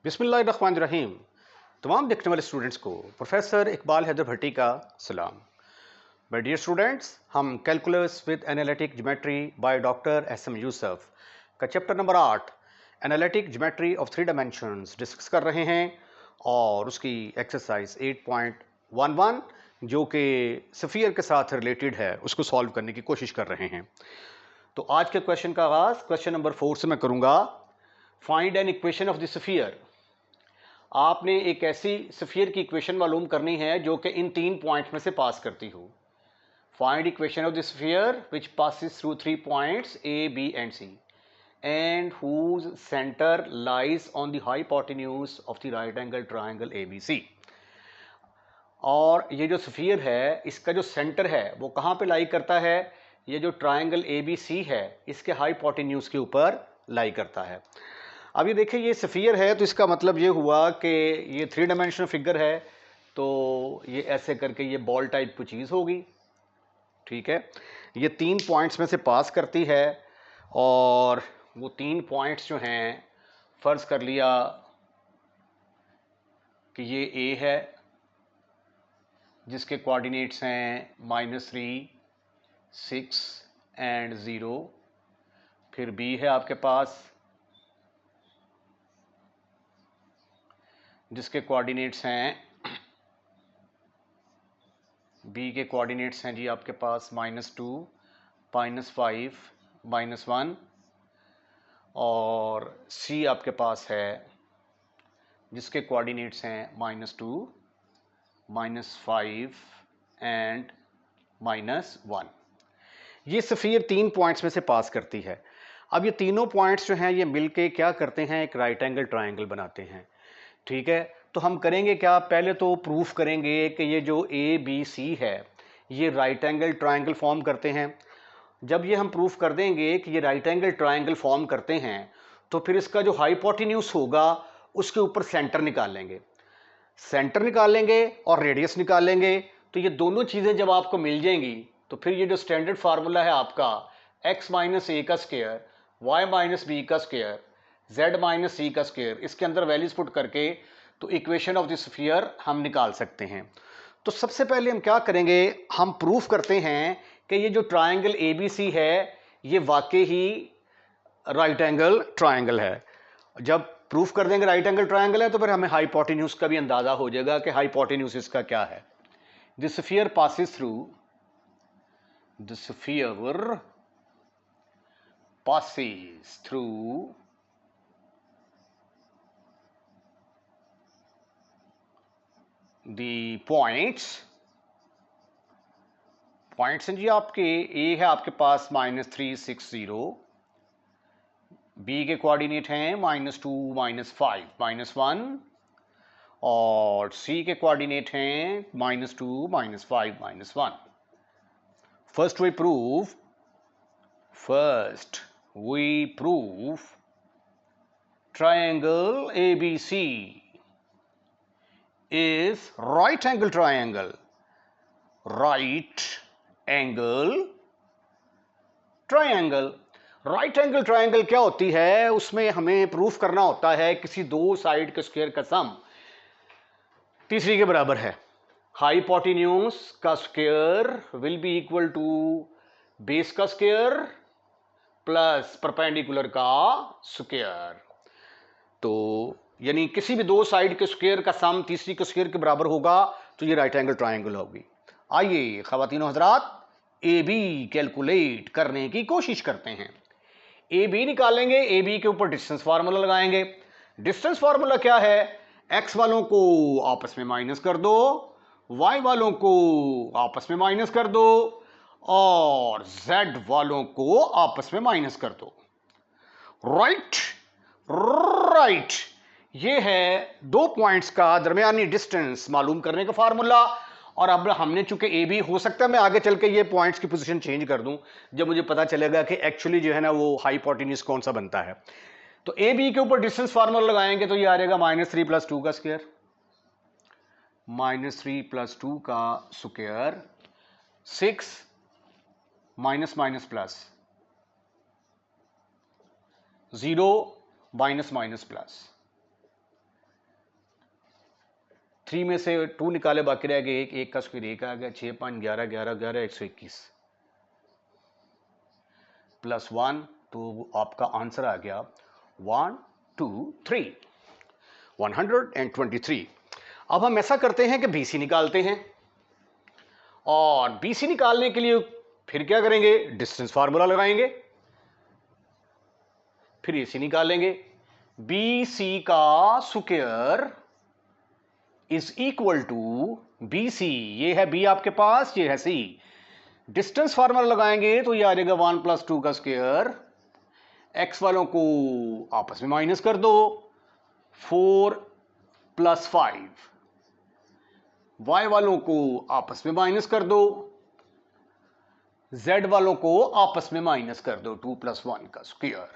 बिस्मिल्लाहिर्रहमानिर्रहीम। तमाम देखने वाले स्टूडेंट्स को प्रोफेसर इकबाल हैदर भट्टी का सलाम। माय डियर स्टूडेंट्स, हम calculus with analytic geometry by doctor S M Yusuf का chapter number 8 analytic geometry of three dimensions discuss कर रहे हैं और उसकी एक्सरसाइज 8.11 जो कि स्फीयर के साथ रिलेटेड है उसको सॉल्व करने की कोशिश कर रहे हैं। तो आज के क्वेश्चन का आगाज क्वेश्चन नंबर 4 से मैं करूंगा। Find an equation of the sphere. आपने एक ऐसी स्फीयर की इक्वेशन मालूम करनी है जो कि इन 3 पॉइंट्स में से पास करती हो। Find equation of the sphere which passes through 3 points A B and C and whose center lies on the hypotenuse of the right angle triangle ABC। और ये जो स्फीयर है इसका जो सेंटर है वो कहाँ पे लाई करता है? ये जो ट्राइंगल ABC है इसके हाइपोटेन्यूज के ऊपर लाई करता है। अब ये देखिए ये स्फीयर है तो इसका मतलब ये हुआ कि ये 3 डायमेंशनल फिगर है, तो ये ऐसे करके ये बॉल टाइप की चीज़ होगी। ठीक है, ये 3 पॉइंट्स में से पास करती है और वो 3 पॉइंट्स जो हैं फर्ज कर लिया कि ये ए है जिसके कोऑर्डिनेट्स हैं -3, 6 एंड 0। फिर बी है आपके पास जिसके कोऑर्डिनेट्स हैं बी के कोऑर्डिनेट्स हैं जी आपके पास -2, -5, -1 और सी आपके पास है जिसके कोऑर्डिनेट्स हैं -2, -5 एंड -1। ये स्फीयर 3 पॉइंट्स में से पास करती है। अब ये तीनों पॉइंट्स जो हैं ये मिलके क्या करते हैं? एक राइट एंगल ट्राइंगल बनाते हैं। ठीक है, तो हम करेंगे क्या? पहले तो प्रूफ करेंगे कि ये जो ए बी सी है ये राइट एंगल ट्राइंगल फॉर्म करते हैं। जब ये हम प्रूफ कर देंगे कि ये राइट एंगल ट्राइंगल फॉर्म करते हैं तो फिर इसका जो हाइपोटेन्यूज होगा उसके ऊपर सेंटर निकाल लेंगे। सेंटर निकाल लेंगे और रेडियस निकाल लेंगे। तो ये दोनों चीज़ें जब आपको मिल जाएंगी तो फिर ये जो स्टैंडर्ड फार्मूला है आपका x माइनस ए का स्क्वायर, y माइनस बी का स्क्वायर, z माइनस सी का स्क्वायर, इसके अंदर वैल्यूज पुट करके तो इक्वेशन ऑफ द स्फीयर हम निकाल सकते हैं। तो सबसे पहले हम क्या करेंगे? हम प्रूफ करते हैं कि ये जो ट्राइंगल ABC है ये वाकई ही राइट एंगल ट्राइंगल है। जब प्रूफ कर देंगे राइट एंगल ट्राइंगल है तो फिर हमें हाइपोटेन्यूज का भी अंदाजा हो जाएगा कि हाइपोटेन्यूज इसका क्या है। The sphere passes through the sphere passes through the points हैं जी आपके। ए है आपके पास -3, 6, 0, बी के कोऑर्डिनेट हैं -2, -5, -1 और सी के कोऑर्डिनेट हैं -2, -5, -1। First we prove triangle ABC is right angle triangle right angle triangle क्या होती है? उसमें हमें प्रूफ करना होता है किसी दो साइड के स्क्वायर का सम तीसरी के बराबर है। हाइपोटेन्यूज का square will be equal to base का स्क्वायर प्लस परपेंडिकुलर का स्क्वायर। तो यानी किसी भी दो साइड के स्क्वायर का सम तीसरी के स्क्वायर के बराबर होगा तो ये राइट एंगल ट्राइंगल होगी। आइए ख़वातीनो हज़रात ए बी कैलकुलेट करने की कोशिश करते हैं। ए बी निकालेंगे, ए बी के ऊपर डिस्टेंस फार्मूला लगाएंगे। डिस्टेंस फार्मूला क्या है? एक्स वालों को आपस में माइनस कर दो, वाई वालों को आपस में माइनस कर दो और जेड वालों को आपस में माइनस कर दो। राइट, ये है दो पॉइंट्स का दरमियानी डिस्टेंस मालूम करने का फार्मूला। और अब हमने चूंकि ए बी, हो सकता है मैं आगे चल के ये पॉइंट्स की पोजीशन चेंज कर दूं जब मुझे पता चलेगा कि एक्चुअली जो है ना वो हाइपोटेन्यूज कौन सा बनता है। तो ए बी के ऊपर डिस्टेंस फार्मूला लगाएंगे तो ये आ जाएगा -3 + 2 का स्क्वायर, -3 + 2 का square, 6 minus minus plus, 0 minus minus plus, 3 में से 2 निकाले, बाकी रह गए 1, 1 का स्क्वायर 1 आ गया, 6 5 11 11 11 121 प्लस 1, तो आपका आंसर आ गया 1 2 3 123। अब हम ऐसा करते हैं कि BC निकालते हैं, और BC निकालने के लिए फिर क्या करेंगे, डिस्टेंस फार्मूला लगाएंगे, फिर AC निकालेंगे। BC का square is equal to BC, ये है B आपके पास, ये है C। डिस्टेंस फार्मूला लगाएंगे तो ये आ जाएगा 1 + 2 का स्क्वायर, x वालों को आपस में माइनस कर दो, 4 + 5, y वालों को आपस में माइनस कर दो, z वालों को आपस में माइनस कर दो, 2 + 1 का square.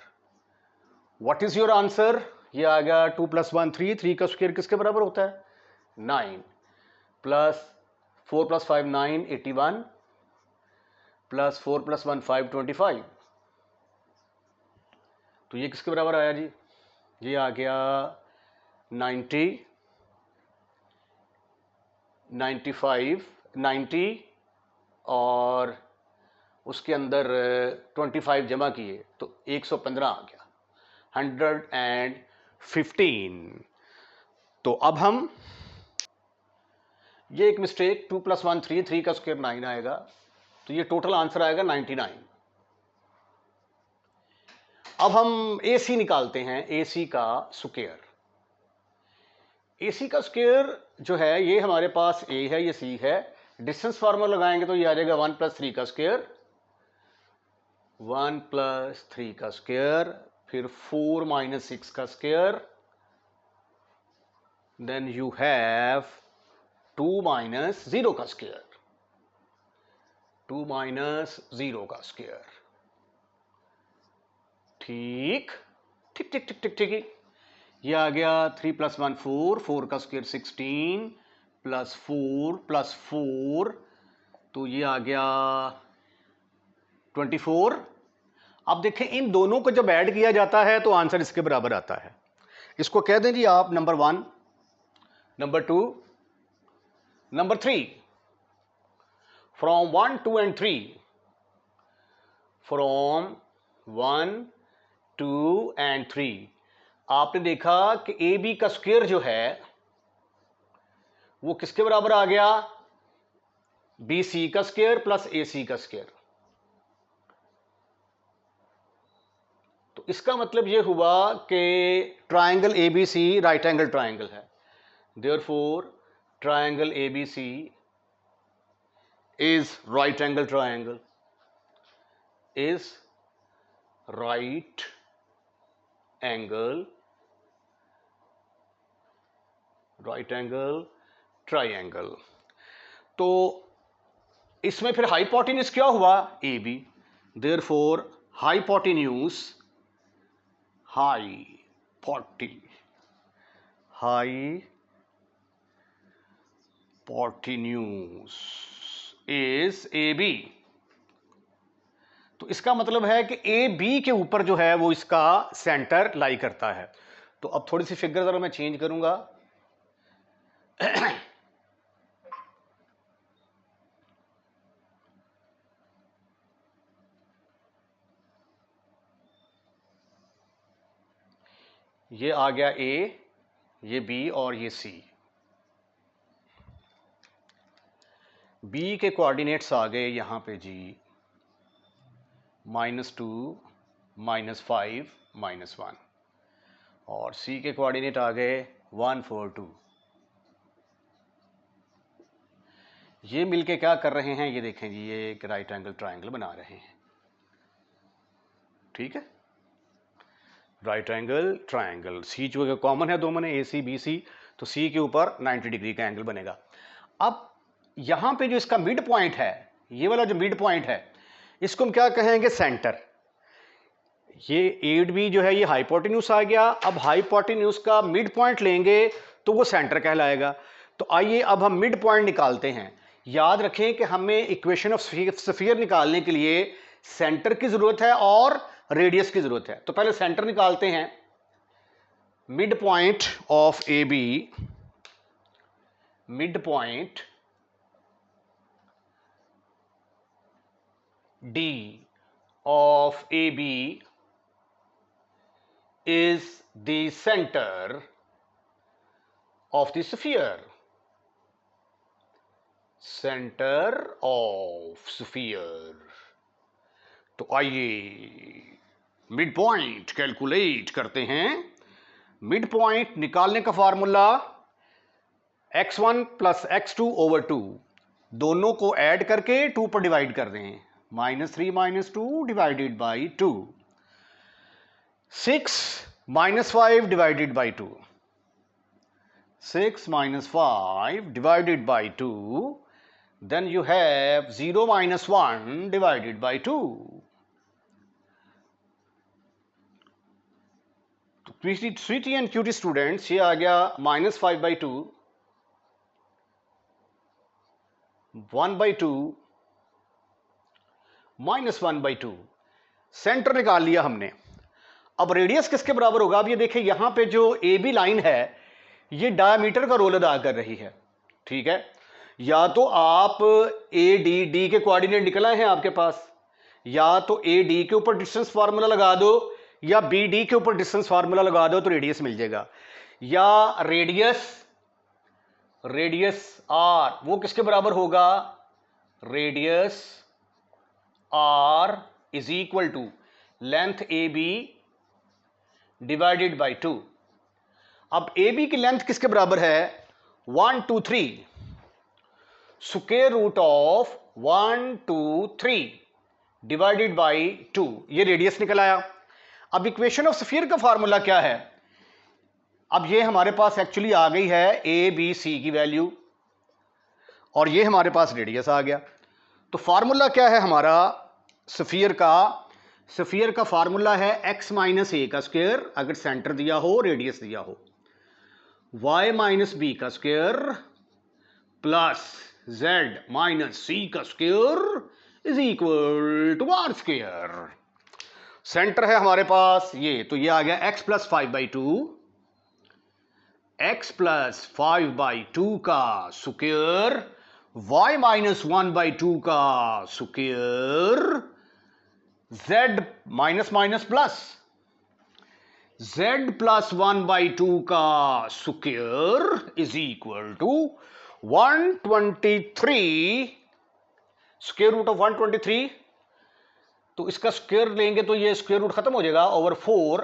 What is your answer? ये आ गया 2 + 1 3, 3 का स्क्वायर किसके बराबर होता है, 9, प्लस 4 + 5 9 81, प्लस 4 + 1 5 25। तो ये किसके बराबर आया जी, ये आ गया 90 95 90, और उसके अंदर 25 जमा किए तो 115 आ गया, 115। तो अब हम, ये एक मिस्टेक, 2 + 1 3, 3 का स्क्वायर 9 आएगा, तो ये टोटल आंसर आएगा 99। अब हम AC निकालते हैं, AC का स्क्वायर। AC का स्क्वायर जो है ये हमारे पास A है, ये C है, डिस्टेंस फार्मूला लगाएंगे तो ये आ जाएगा 1 + 3 का स्क्वायर, 1 + 3 का स्क्वायर, फिर 4 - 6 का स्क्वायर, देन यू हैव 2 - 0 का स्क्वायर, 2 - 0 का स्क्वायर। ठीक ठीक ठीक ठीक ठीक ठीक। ये आ गया 3 + 1 4, 4 का स्क्वायर 16, प्लस 4 + 4, तो ये आ गया 24। अब देखें इन दोनों को जब ऐड किया जाता है तो आंसर इसके बराबर आता है। इसको कह दें जी आप number 1, number 2, number 3, from 1 2 and 3, from 1 2 and 3, आपने देखा कि AB का स्क्वायर जो है वो किसके बराबर आ गया, BC का स्क्वायर प्लस AC का स्क्वायर। तो इसका मतलब ये हुआ कि triangle ABC right angle triangle है, therefore triangle ABC is right angle triangle, is right angle triangle. तो इसमें फिर हाइपोटेन्यूज क्या हुआ, AB, therefore hypotenuse is AB। तो इसका मतलब है कि AB के ऊपर जो है वो इसका सेंटर लाई करता है। तो अब थोड़ी सी फिगर जरा मैं चेंज करूंगा। ये आ गया A, ये B और ये C। B के कोऑर्डिनेट्स आ गए यहां पे जी -2 -5 -1, और C के कोऑर्डिनेट आ गए 1 4 2। ये मिलके क्या कर रहे हैं, ये देखें जी, ये एक राइट एंगल ट्रायंगल बना रहे हैं। ठीक है, राइट एंगल ट्रायंगल, C जो है कॉमन है दो में AC BC, तो C के ऊपर 90 डिग्री का एंगल बनेगा। अब यहां पे जो इसका मिड पॉइंट है, ये वाला जो मिड पॉइंट है, इसको हम क्या कहेंगे, सेंटर। ये AB जो है ये हाइपोटेन्यूज आ गया। अब हाइपोटेन्यूज का मिड पॉइंट लेंगे तो वो सेंटर कहलाएगा। तो आइए अब हम मिड पॉइंट निकालते हैं। याद रखें कि हमें इक्वेशन ऑफ स्फीयर निकालने के लिए सेंटर की जरूरत है और रेडियस की जरूरत है। तो पहले सेंटर निकालते हैं। Mid point of AB midpoint D of AB is the center of the sphere. Center of sphere. तो आइए मिड पॉइंट कैलकुलेट करते हैं। मिड पॉइंट निकालने का formula x1 plus x2 over 2, दोनों को ऐड करके 2 पर डिवाइड कर दें। -3 - 2 divided by 2, 6 - 5 divided by 2, 6 - 5 divided by 2, then you have 0 - 1 divided by 2. तो स्वीटी एंड क्यूटी स्टूडेंट्स, ये आ गया -5/2, 1/2, -1/2। सेंटर निकाल लिया हमने। अब रेडियस किसके बराबर होगा? अब ये देखिए यहां पे जो ए बी लाइन है ये डायमीटर का रोल अदा कर रही है। ठीक है, या तो आप ए डी के कोऑर्डिनेट निकल आए हैं आपके पास, या तो ए डी के ऊपर डिस्टेंस फार्मूला लगा दो या बी डी के ऊपर डिस्टेंस फार्मूला लगा दो तो रेडियस मिल जाएगा। या रेडियस आर वो किसके बराबर होगा? Radius R is equal to length A B divided by 2। अब ए बी की लेंथ किसके बराबर है? 1 2 3, square root of 1 2 3 divided by 2, ये रेडियस निकल आया। अब इक्वेशन ऑफ स्फीयर का फार्मूला क्या है? अब ये हमारे पास एक्चुअली आ गई है ए बी सी की वैल्यू और ये हमारे पास रेडियस आ गया। तो फार्मूला क्या है हमारा स्फीयर का? स्फीयर का फार्मूला है x - a का स्क्वायर अगर सेंटर दिया हो, रेडियस दिया हो, y - b का स्क्वायर प्लस z - c का square is equal to r square. Centre है हमारे पास ये, तो ये आ गया x + 5/2, x + 5/2 का स्क्वायर, y - 1/2 का square, z minus plus, z + 1/2 का square is equal to 123 square root of 123। तो इसका स्क्वायर लेंगे तो ये स्क्वायर रूट खत्म हो जाएगा ओवर 4।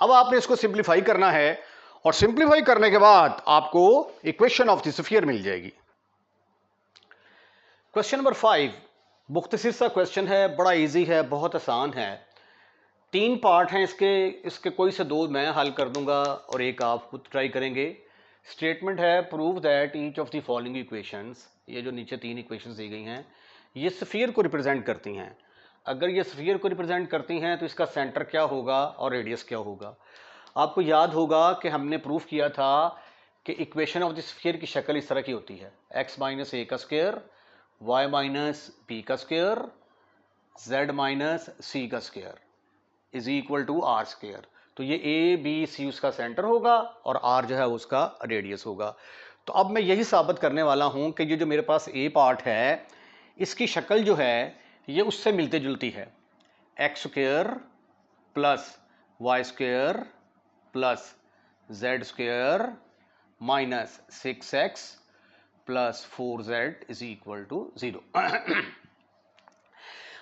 अब आपने इसको सिंप्लीफाई करना है और सिंप्लीफाई करने के बाद आपको इक्वेशन ऑफ द स्फीयर मिल जाएगी। क्वेश्चन नंबर 5 मुख्तसर सा क्वेश्चन है, बड़ा इजी है, बहुत आसान है। 3 पार्ट हैं इसके कोई से 2 मैं हल कर दूंगा और एक आप खुद ट्राई करेंगे। स्टेटमेंट है prove that each of the following equations, ये जो नीचे 3 इक्वेशंस दी गई हैं ये स्फीयर को रिप्रेजेंट करती हैं। अगर ये स्फीयर को रिप्रेजेंट करती हैं तो इसका सेंटर क्या होगा और रेडियस क्या होगा? आपको याद होगा कि हमने प्रूफ किया था कि इक्वेशन ऑफ द स्फीयर की शक्ल इस तरह की होती है, x - a का स्क्वायर, y - b का स्क्वायर, z - c का square is equal to r square. तो ये a b c उसका सेंटर होगा और r जो है उसका रेडियस होगा। तो अब मैं यही साबित करने वाला हूं कि ये जो मेरे पास a पार्ट है इसकी शक्ल जो है ये उससे मिलती जुलती है, x square plus y square plus z square minus 6x plus 4z is equal to 0।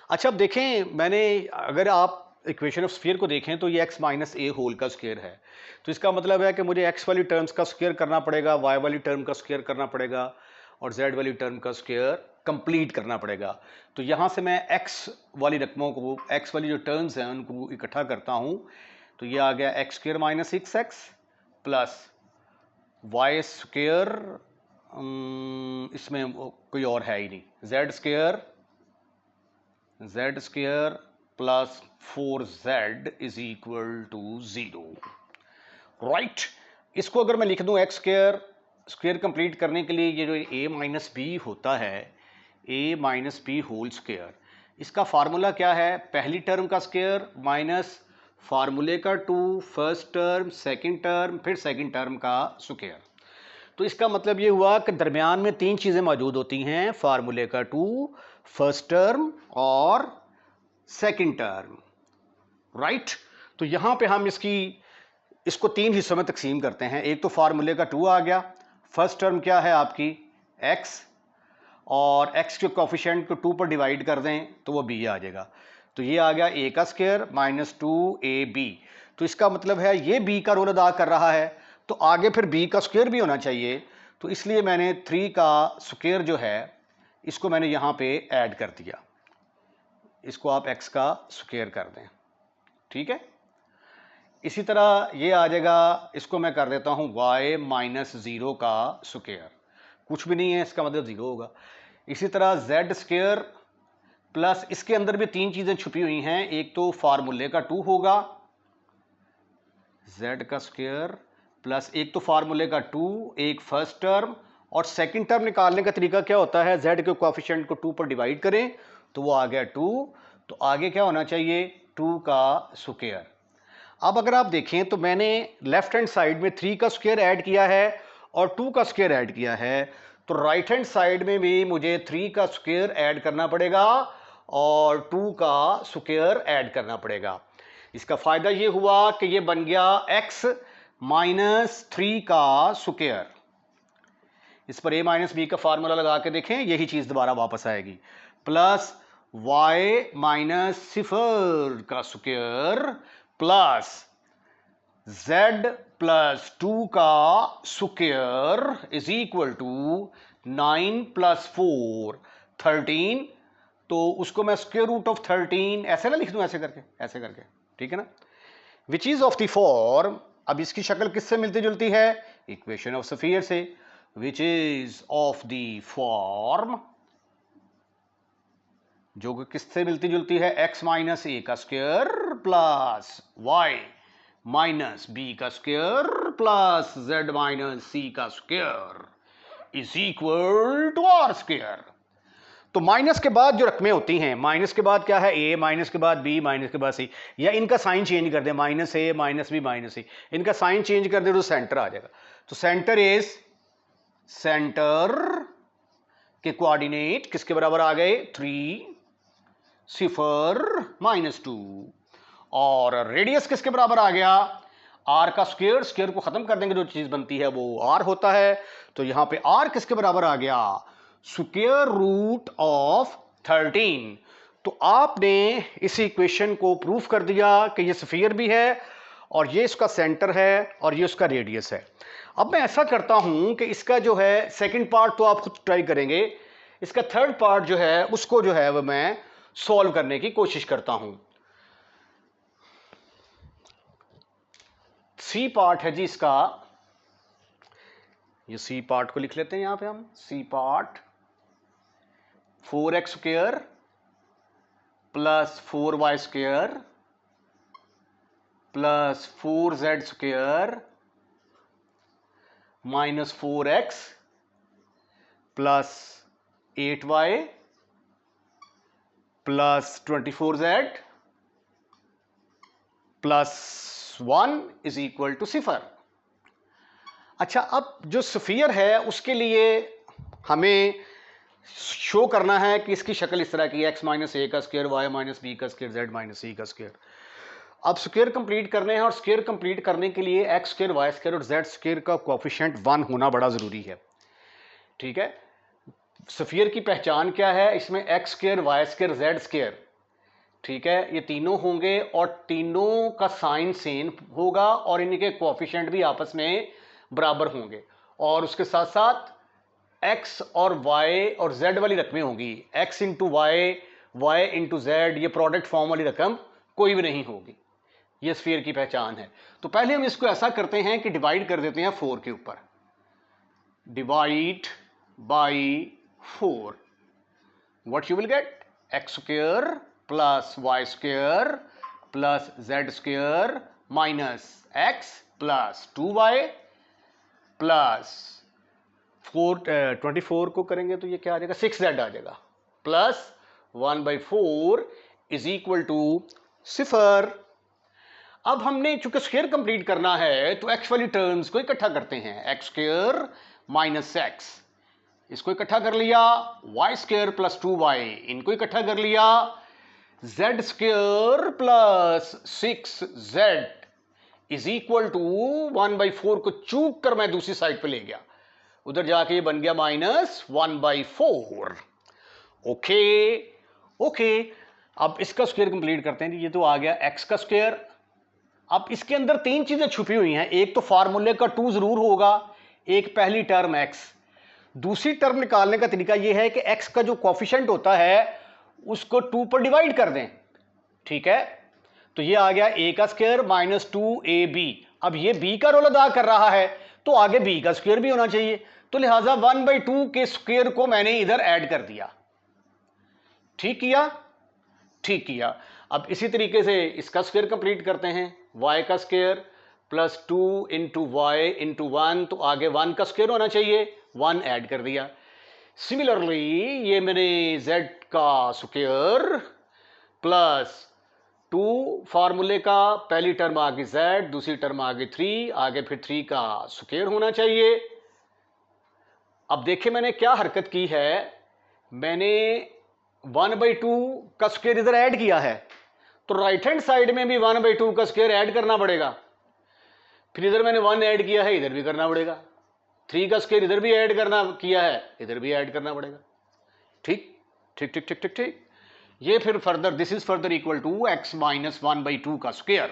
अच्छा अब देखें, मैंने अगर आप इक्वेशन ऑफ स्फीयर को देखें तो ये x - a होल का स्क्वायर है, तो इसका मतलब है कि मुझे x वाली टर्म्स का स्क्वायर करना पड़ेगा, y वाली टर्म का स्क्वायर करना पड़ेगा और z वाली टर्म का स्क्वायर कंप्लीट करना पड़ेगा। तो यहाँ से मैं x वाली रकमों को, x वाली जो टर्म्स हैं उनको इकट्ठा करता हूँ। तो ये आ गया x square minus 6x plus y square, इसमें कोई और है ही नहीं, z square plus 4z is equal to 0। Right, इसको अगर मैं लिख दूं x स्क्वायर कंप्लीट करने के लिए ये जो a - b होता है, a - b होल स्क्वायर, इसका फार्मूला क्या है? पहली टर्म का स्क्वायर माइनस फार्मूले का 2, फर्स्ट टर्म, सेकंड टर्म, फिर सेकंड टर्म का स्क्वायर। तो इसका मतलब ये हुआ कि दरमियान में तीन चीज़ें मौजूद होती हैं, फार्मूले का 2, फर्स्ट टर्म और सेकंड टर्म, राइट। तो यहां पे हम इसको तीन हिस्सों में तकसीम करते हैं। एक तो फार्मूले का 2 आ गया, फर्स्ट टर्म क्या है आपकी x, और x के कोफिशिएंट को 2 पर डिवाइड कर दें तो वो b आ जाएगा। तो ये आ गया a का स्क्वायर माइनस 2ab। तो इसका मतलब है ये b का रोल अदा कर रहा है, तो आगे फिर b का स्क्वायर भी होना चाहिए। तो इसलिए मैंने 3 का स्क्वायर जो है इसको मैंने यहाँ पे ऐड कर दिया, इसको आप x का स्क्वायर कर दें, ठीक है। इसी तरह ये आ जाएगा, इसको मैं कर देता हूँ y माइनस 0 का स्क्वायर, कुछ भी नहीं है इसका मतलब 0 होगा। इसी तरह z स्क्वायर प्लस, इसके अंदर भी तीन चीज़ें छुपी हुई हैं, एक तो फार्मूले का 2 होगा z का स्क्वायर प्लस एक तो फार्मूले का 2, एक फर्स्ट टर्म, और सेकंड टर्म निकालने का तरीका क्या होता है, z के कोफिशिएंट को 2 पर डिवाइड करें तो वो आ गया 2, तो आगे क्या होना चाहिए 2 का स्क्वायर। अब अगर आप देखें तो मैंने लेफ्ट हैंड साइड में 3 का स्क्वायर ऐड किया है और 2 का स्क्वायर ऐड किया है, तो राइट हैंड साइड में भी मुझे 3 का स्क्वायर ऐड करना पड़ेगा और 2 का स्क्वायर ऐड करना पड़ेगा। इसका फायदा ये हुआ कि ये बन गया x माइनस 3 का स्क्वायर। इस पर a माइनस बी का फार्मूला लगा के देखें, यही चीज दोबारा वापस आएगी, प्लस y माइनस 0 का स्क्वायर प्लस z प्लस 2 का square is equal to 9 plus 4 13। तो उसको मैं स्क्वायर रूट ऑफ 13 ऐसे ना लिख दूं, ऐसे करके, ठीक है ना। Which is of the form, अब इसकी शक्ल किससे मिलती जुलती है, इक्वेशन ऑफ स्फीयर से, which is of the form, जो कि किससे मिलती जुलती है, x माइनस ए का square plus y minus b का square plus z minus c का square is equal to r square. तो माइनस के बाद जो रकमें होती हैं, माइनस के बाद क्या है a, माइनस के बाद b, माइनस के बाद c, या इनका साइन चेंज कर दे, minus a minus b minus c, इनका साइन चेंज कर दे तो सेंटर आ जाएगा। तो सेंटर इज, सेंटर के कोऑर्डिनेट किसके बराबर आ गए 3 0 माइनस 2, और रेडियस किसके बराबर आ गया r का स्क्वायर, स्क्वायर को खत्म कर देंगे जो चीज बनती है वो r होता है, तो यहां पे r किसके बराबर आ गया स्क्वायर रूट ऑफ 13। तो आपने इस इक्वेशन को प्रूफ कर दिया कि ये स्फीयर भी है और ये इसका सेंटर है और ये उसका रेडियस है। अब मैं ऐसा करता हूं कि इसका जो है सेकंड पार्ट तो आप खुद ट्राई करेंगे, इसका थर्ड पार्ट जो है उसको जो है वो मैं सॉल्व करने की कोशिश करता हूं। सी पार्ट है जी इसका, ये सी पार्ट को लिख लेते हैं यहां पे हम, c part 4x square plus 4y square plus 4z square minus 4x plus 8y plus 24z plus 1 is equal to 0। अच्छा, अब जो स्फीयर है उसके लिए हमें शो करना है कि इसकी शक्ल इस तरह की, x माइनस ए का स्क्वायर, y माइनस बी का स्क्वायर, z माइनस सी का स्क्वायर। अब स्क्वायर कंप्लीट करने हैं और स्क्वायर कंप्लीट करने के लिए x स्क्वायर, y स्क्वायर और z स्क्वायर का कोएफिशिएंट 1 होना बड़ा जरूरी है, ठीक है। स्फीयर की पहचान क्या है, इसमें x square, y square, z square, ठीक है, ये तीनों होंगे और तीनों का साइन सेम होगा और इनके कोएफिशिएंट भी आपस में बराबर होंगे, और उसके साथ साथ x और y और z वाली रकमें होंगी, x into y, y into z, ये प्रोडक्ट फॉर्म वाली रकम कोई भी नहीं होगी। ये स्फीयर की पहचान है। तो पहले हम इसको ऐसा करते हैं कि डिवाइड कर देते हैं 4 के ऊपर, divide by 4, what you will get x square plus y square plus z square minus x plus 2y plus 24 को करेंगे तो ये क्या आ जाएगा 6z आ जाएगा, प्लस 1/4 इज इक्वल टू 0। अब हमने चूंकि स्क्वायर कंप्लीट करना है तो x वाली टर्म्स को इकट्ठा करते हैं, x स्क्वायर माइनस एक्स, इसको इकट्ठा कर लिया वाई स्क्वायर प्लस 2y, इनको इकट्ठा कर लिया z square plus 6z is equal to 1/4 को चूक कर मैं दूसरी साइड पे ले गया, उधर जाके ये बन गया -1/4। ओके ओके, अब इसका स्क्वायर कंप्लीट करते हैं। ये तो आ गया x का स्क्वायर। अब इसके अंदर तीन चीजें छुपी हुई हैं, एक तो फार्मूले का 2 जरूर होगा, एक पहली टर्म x, दूसरी टर्म निकालने का तरीका यह है कि x का जो कोफिशिएंट होता है उसको 2 पर डिवाइड कर दें, ठीक है। तो ये आ गया a का स्क्वायर माइनस 2ab। अब ये b का रोल अदा कर रहा है तो आगे b का स्क्वायर भी होना चाहिए, तो लिहाजा 1/2 के स्क्वायर को मैंने इधर ऐड कर दिया। ठीक किया, ठीक किया। अब इसी तरीके से इसका स्क्वायर कंप्लीट करते हैं, y का square plus 2 into y into 1, तो आगे 1 का स्क्वायर होना चाहिए, 1 ऐड कर दिया। सिमिलरली ये मैंने z का स्क्वायर प्लस 2 फार्मूले का, पहली टर्म आगे z, दूसरी टर्म आगे 3, आगे फिर 3 का स्क्वायर होना चाहिए। अब देखिए मैंने क्या हरकत की है, मैंने 1/2 का स्क्वायर इधर ऐड किया है, तो राइट हैंड साइड में भी 1/2 का स्क्वायर ऐड करना पड़ेगा। फिर इधर मैंने 1 ऐड किया है, इधर भी करना पड़ेगा। 3 का स्क्वायर इधर भी ऐड करना किया है, इधर भी ऐड करना पड़ेगा। ठीक ठीक ठीक ठीक ठीक ठीक। ये फिर further this is further equal to x minus 1/2 का स्क्वायर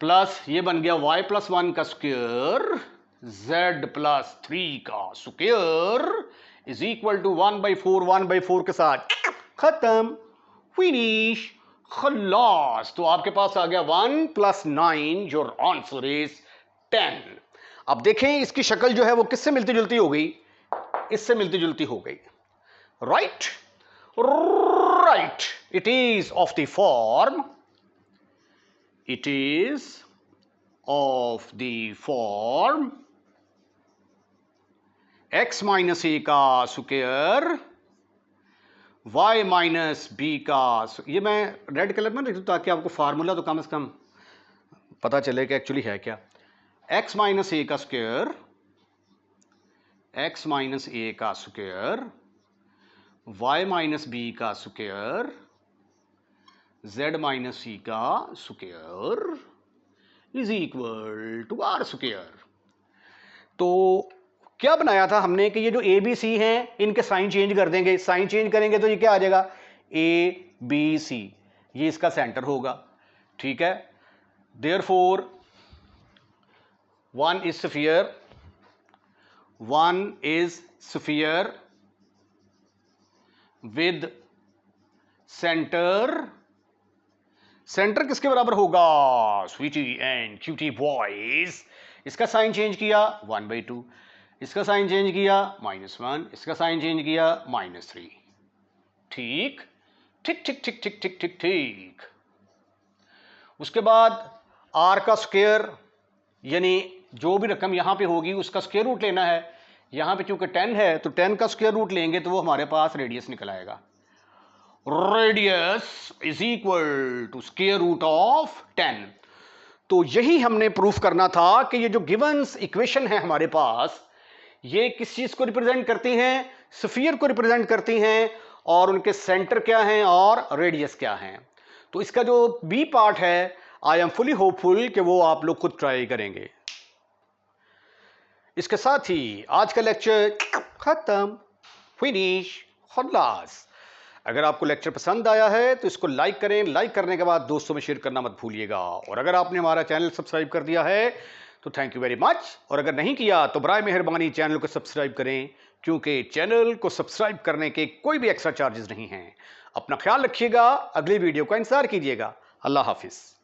प्लस ये बन गया y प्लस 1 का स्क्वायर z प्लस 3 का स्क्वायर इज इक्वल टू 1/4 के साथ खत्म, फिनिश, खल्लास। तो आपके पास आ गया 1 + 9, योर आंसर इज 10। अब देखें इसकी शक्ल जो है वो किससे मिलती जुलती हो गई, इससे मिलती जुलती हो गई, right right. It is of the form, it is of the form x minus a का स्क्वायर y माइनस b का, ये मैं रेड कलर में लिख दूं ताकि आपको फार्मूला तो कम से कम पता चले कि एक्चुअली है क्या। x माइनस a का स्क्वायर, x माइनस a का स्क्वायर, y माइनस b का स्क्वायर, z माइनस c का square is equal to r square. तो क्या बनाया था हमने कि ये जो ए बी सी हैं इनके साइन चेंज कर देंगे, साइन चेंज करेंगे तो ये क्या आ जाएगा ए बी सी, ये इसका सेंटर होगा, ठीक है। Therefore 1 is sphere, 1 is sphere with centre, centre किसके बराबर होगा, स्वीटी एंड क्यूटी बॉयज। इसका साइन चेंज किया 1/2, इसका साइन चेंज किया -1, इसका साइन चेंज किया -3। ठीक ठीक ठीक ठीक ठीक ठीक ठीक ठीक। उसके बाद r का स्क्वायर, यानी जो भी रकम यहां पे होगी उसका स्क्वायर रूट लेना है। यहां पे चूंकि 10 है तो 10 का स्क्वायर रूट लेंगे तो वो हमारे पास रेडियस निकल आएगा। Radius is equal to square root of 10। तो यही हमने प्रूफ करना था कि ये जो गिवंस इक्वेशन है हमारे पास, ये किस चीज को रिप्रेजेंट करती हैं, स्फीयर को रिप्रेजेंट करती हैं, और उनके सेंटर क्या हैं और रेडियस क्या हैं। तो इसका जो बी पार्ट है, आई एम फुली होपफुल कि वो आप लोग खुद ट्राई करेंगे। इसके साथ ही आज का लेक्चर खत्म, फिनिश, खल्लास। अगर आपको लेक्चर पसंद आया है तो इसको लाइक करें, लाइक करने के बाद दोस्तों में शेयर करना मत भूलिएगा, और अगर आपने हमारा चैनल सब्सक्राइब कर दिया है तो थैंक यू वेरी मच, और अगर नहीं किया तो बराए मेहरबानी चैनल को सब्सक्राइब करें, क्योंकि चैनल को सब्सक्राइब करने के कोई भी एक्स्ट्रा चार्जेस नहीं हैं। अपना ख्याल रखिएगा, अगली वीडियो का इंतजार कीजिएगा। अल्लाह हाफिज़।